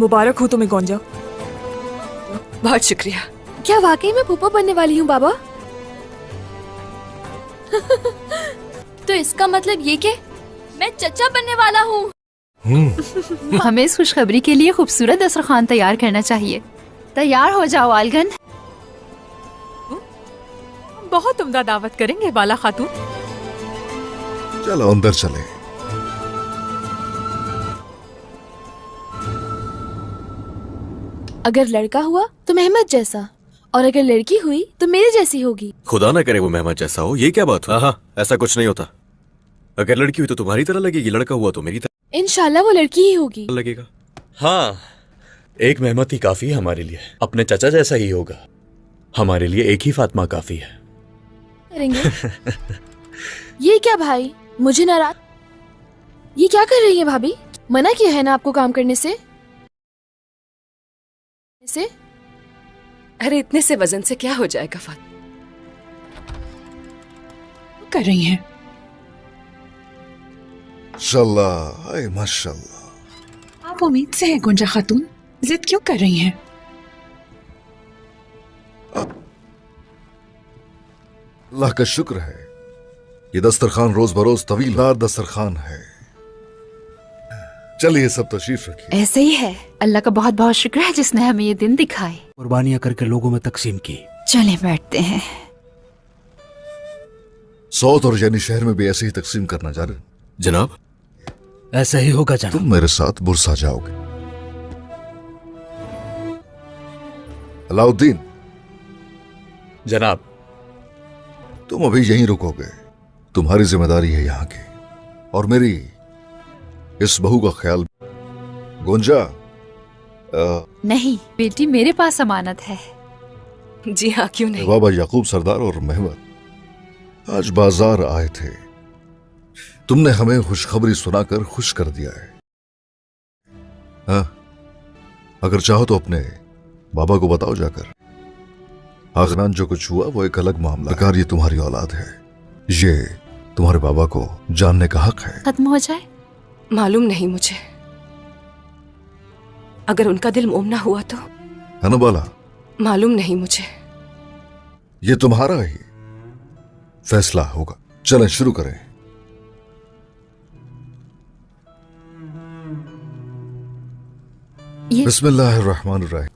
मुबारक हो तुम्हें गोंजा। बहुत शुक्रिया। क्या वाकई में फूफा बनने वाली हूँ बाबा? तो इसका मतलब ये कि मैं चचा बनने वाला हूँ। हमें इस खुशखबरी के लिए खूबसूरत दस्तरखान तैयार करना चाहिए। तैयार हो जाओ आलगन। बहुत उम्दा दावत करेंगे बाला खातून। चलो अंदर चले। अगर लड़का हुआ तो मेहमद जैसा, और अगर लड़की हुई तो मेरे जैसी होगी। खुदा ना करे वो मेहमद जैसा हो। ये क्या बात? हाँ, ऐसा कुछ नहीं होता। अगर लड़की हुई तो तुम्हारी तरह लगेगी, लड़का हुआ तो मेरी तरह इंशाल्लाह वो लड़की ही होगी। लगेगा। हाँ, एक मेहमद ही काफी है हमारे लिए। अपने चचा जैसा ही होगा। हमारे लिए एक ही फातिमा काफी है। करेंगे। ये क्या भाई, मुझे नाराज। ये क्या कर रही है भाभी? मना किया है ना आपको काम करने से? अरे इतने से वजन से क्या हो जाएगा फातिमा? कर रही हैं। माशाल्लाह, हाय माशाल्लाह। आप उम्मीद से हैं गुंजा खातून, जिद क्यों कर रही हैं? अल्लाह का शुक्र है, ये दस्तरखान रोज बरोज तवीलदार दस्तरखान है। चलिए सब तशरीफ रखिए। ऐसे ही है। अल्लाह का बहुत बहुत शुक्र है जिसने हमें ये दिन दिखाए। कुर्बानियां करके लोगों में तकसीम की। चले बैठते हैं। सौत और यानी शहर में भी ऐसे ही तकसीम करना जा रहे। जनाब ऐसा ही होगा जनाब। तुम मेरे साथ बुरसा जाओगे। अलाउद्दीन, जनाब तुम अभी यहीं रुकोगे। तुम्हारी जिम्मेदारी है यहाँ की, और मेरी इस बहू का ख्याल। गुंजा नहीं बेटी, मेरे पास अमानत है। जी हाँ, क्यों नहीं। बाबा याकूब सरदार और महमद आज बाजार आए थे। तुमने हमें खुशखबरी सुनाकर खुश कर दिया है। हाँ, अगर चाहो तो अपने बाबा को बताओ जाकर। आखिरान जो कुछ हुआ वो एक अलग मामला। सरकार, ये तुम्हारी औलाद है, ये तुम्हारे बाबा को जानने का हक है। खत्म हो जाए। मालूम नहीं मुझे। अगर उनका दिल मोमना हुआ तो। है ना बाला? मालूम नहीं मुझे। ये तुम्हारा ही फैसला होगा। चलें शुरू करें। बिस्मिल्लाहिर्रहमानिर्रहीम।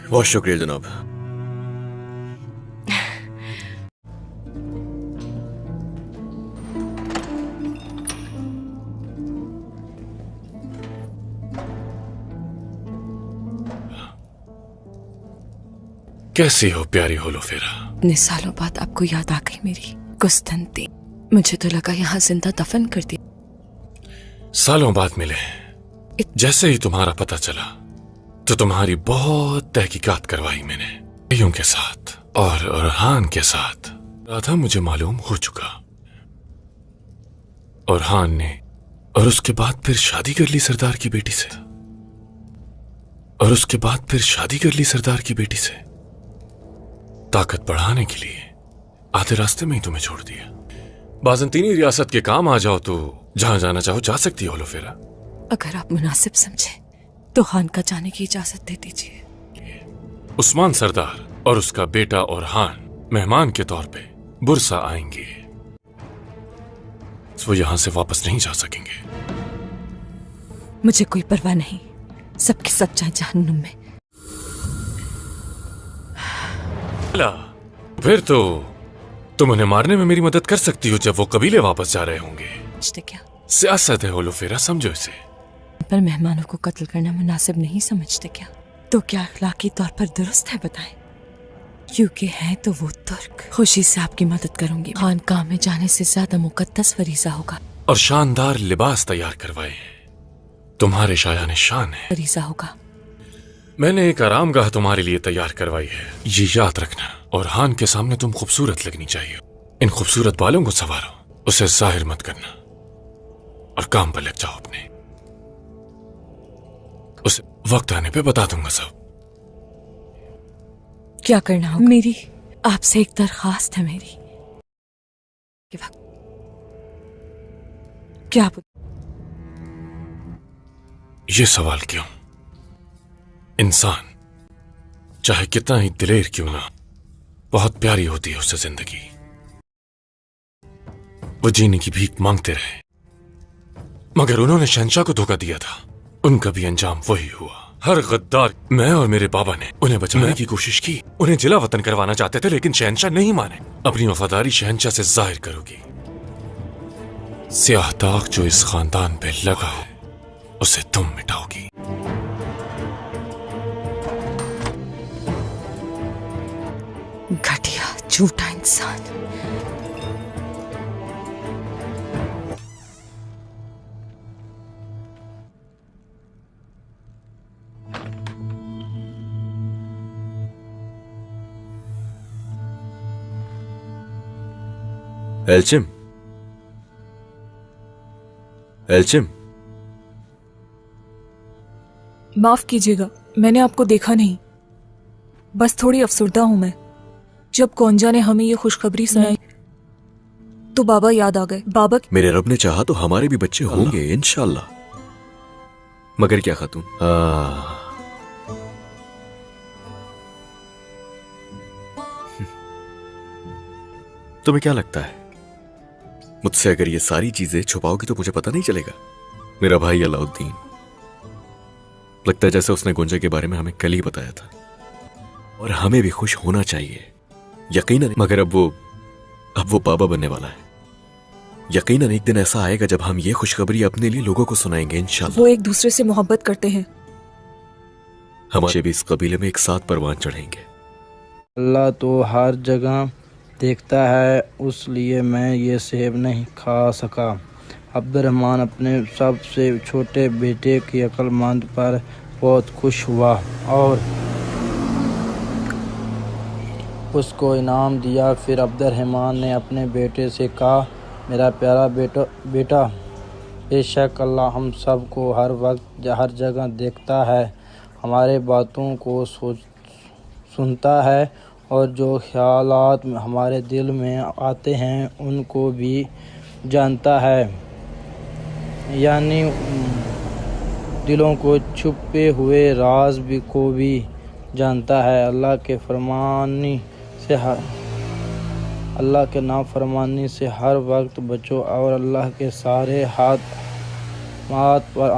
बहुत शुक्रिया जनाब। कैसी हो प्यारी होलोफेरा? इतने सालों बाद आपको याद आ गई मेरी कुस्तनतीन। मुझे तो लगा यहाँ जिंदा दफन कर दिया। सालों बाद मिले। जैसे ही तुम्हारा पता चला तो तुम्हारी बहुत तहकीकात करवाई मैंने, भाइयों के साथ और अरहान के साथ। राधा मुझे मालूम हो चुका। अरहान ने और उसके बाद फिर शादी कर ली सरदार की बेटी से, और उसके बाद फिर शादी कर ली सरदार की बेटी से। ताकत बढ़ाने के लिए आधे रास्ते में ही तुम्हें छोड़ दिया। बाज़ंतीनी रियासत के काम आ जाओ तो जहां जाना चाहो जा सकती हो होलोफेरा। अगर आप मुनासिब समझे तो हान का जाने की इजाजत दे दीजिए। उस्मान सरदार और उसका बेटा और हान मेहमान के तौर पे बुरसा आएंगे। वो यहां से वापस नहीं जा सकेंगे। मुझे कोई परवाह नहीं, सबके सब जाए जहन्नुम में। फिर तो तुम उन्हें मारने में मेरी मदद कर सकती हो जब वो कबीले वापस जा रहे होंगे। क्या सियासत है होलोफेरा, समझो इसे। पर मेहमानों को कत्ल करना मुनासिब नहीं समझते क्या? तो क्या अखलाकी तौर पर दुरुस्त है बताएं? क्योंकि है तो वो तुर्क। खुशी से आपकी मदद करूंगी। खानकाह में जाने से ज्यादा मुकद्दस फरीजा होगा। और शानदार लिबास तैयार करवाए तुम्हारे शायाने शान है। फरीजा होगा। मैंने एक आरामगाह तुम्हारे लिए तैयार करवाई है, ये याद रखना। और हान के सामने तुम खूबसूरत लगनी चाहिए। इन खूबसूरत बालों को संवारो, उसे जाहिर मत करना, और काम पर लग जाओ अपने। उसे वक्त आने पे बता दूंगा सब। क्या करना होगा? मेरी आपसे एक दरखास्त है मेरी। क्या ये सवाल क्यों? इंसान चाहे कितना ही दिलेर क्यों ना, बहुत प्यारी होती है उससे जिंदगी। वो जीने की भीख मांगते रहे, मगर उन्होंने शहंशाह को धोखा दिया था। उनका भी अंजाम वही हुआ। हर गद्दार, मैं और मेरे बाबा ने उन्हें बचाने की कोशिश की, उन्हें जिला वतन करवाना चाहते थे, लेकिन शहंशाह नहीं माने। अपनी वफादारी शहंशाह से जाहिर करोगी। स्याह दाग जो इस खानदान पे लगा है उसे तुम मिटाओगी। घटिया झूठा इंसान। एल्चिम, एल्चिम, माफ कीजिएगा, मैंने आपको देखा नहीं। बस थोड़ी अफसुर्दा हूं मैं। जब गोंजा ने हमें ये खुशखबरी सुनाई तो बाबा याद आ गए। बाबा मेरे रब ने चाहा तो हमारे भी बच्चे होंगे इंशाल्लाह। मगर क्या खातून, तुम्हें क्या लगता है मुझसे अगर ये सारी चीजें छुपाओगी तो मुझे पता नहीं चलेगा? मेरा भाई अलाउद्दीन, लगता है जैसे उसने गोंजा के बारे में हमें कल ही बताया था, और हमें भी खुश होना चाहिए यकीनन। मगर अब वो बाबा बनने वाला है। यकीनन एक दिन ऐसा आएगा जब हम ये खुशखबरी अपने लिए लोगों को सुनाएंगे इंशाल्लाह। वो एक दूसरे से मोहब्बत करते हैं। हमारे भी इस कबीले में एक साथ परवान चढ़ेंगे। अल्लाह तो हर जगह देखता है, उसलिए मैं ये सेब नहीं खा सका। अब्दुर्रहमान अपने सबसे छोटे बेटे की अक्लमंद पर बहुत खुश हुआ और उसको इनाम दिया। फिर अब्दुर्रहमान ने अपने बेटे से कहा, मेरा प्यारा बेटा, बेशक अल्लाह हम सब को हर वक्त हर जगह देखता है, हमारे बातों को सुनता है और जो ख्यालात हमारे दिल में आते हैं उनको भी जानता है, यानी दिलों को छुपे हुए राज को भी जानता है। अल्लाह के नाफरमानी से हर वक्त बचो और अल्लाह के सारे अहकामात पर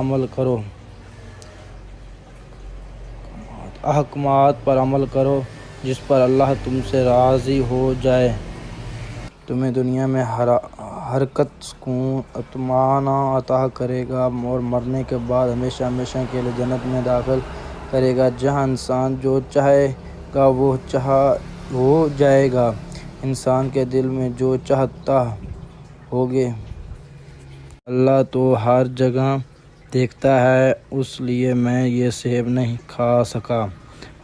अमल करो जिस पर अल्लाह तुमसे राज़ी हो जाए। तुम्हें दुनिया में हरकत, सुकून, अतमाना अता करेगा और मरने के बाद हमेशा हमेशा के लिए जन्नत में दाखिल करेगा, जहाँ इंसान जो चाहेगा वो हो जाएगा। इंसान के दिल में जो चाहता होगे अल्लाह तो हर जगह देखता है, उसलिए मैं ये सेब नहीं खा सका।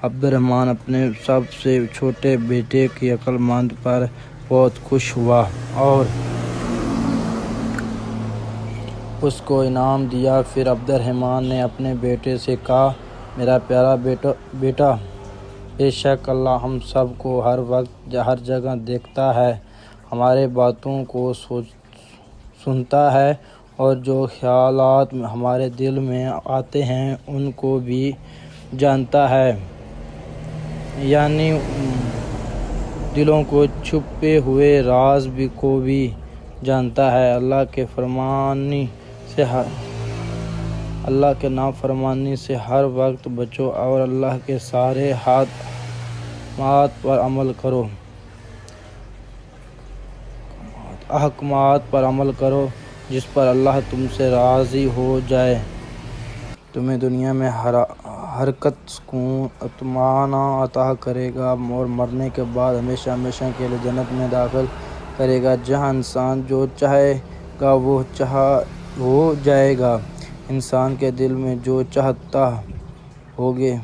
अब्दुर्रहमान अपने सबसे छोटे बेटे की अक्लमंद पर बहुत खुश हुआ और उसको इनाम दिया। फिर अब्दुर्रहमान ने अपने बेटे से कहा, मेरा प्यारा बेटा, बेशक अल्लाह हम सब को हर वक्त हर जगह देखता है, हमारे बातों को सुनता है और जो ख्यालात हमारे दिल में आते हैं उनको भी जानता है, यानी दिलों को छुपे हुए राज को भी जानता है। अल्लाह के नाफरमानी से हर वक्त बचो और अल्लाह के सारे अहकामात पर अमल करो जिस पर अल्लाह तुमसे राज़ी हो जाए। तुम्हें दुनिया में हरकत, सुकून, अतमाना अता करेगा और मरने के बाद हमेशा हमेशा के लिए जन्नत में दाखिल करेगा, जहाँ इंसान जो चाहेगा वो हो जाएगा। इंसान के दिल में जो चाहता होगे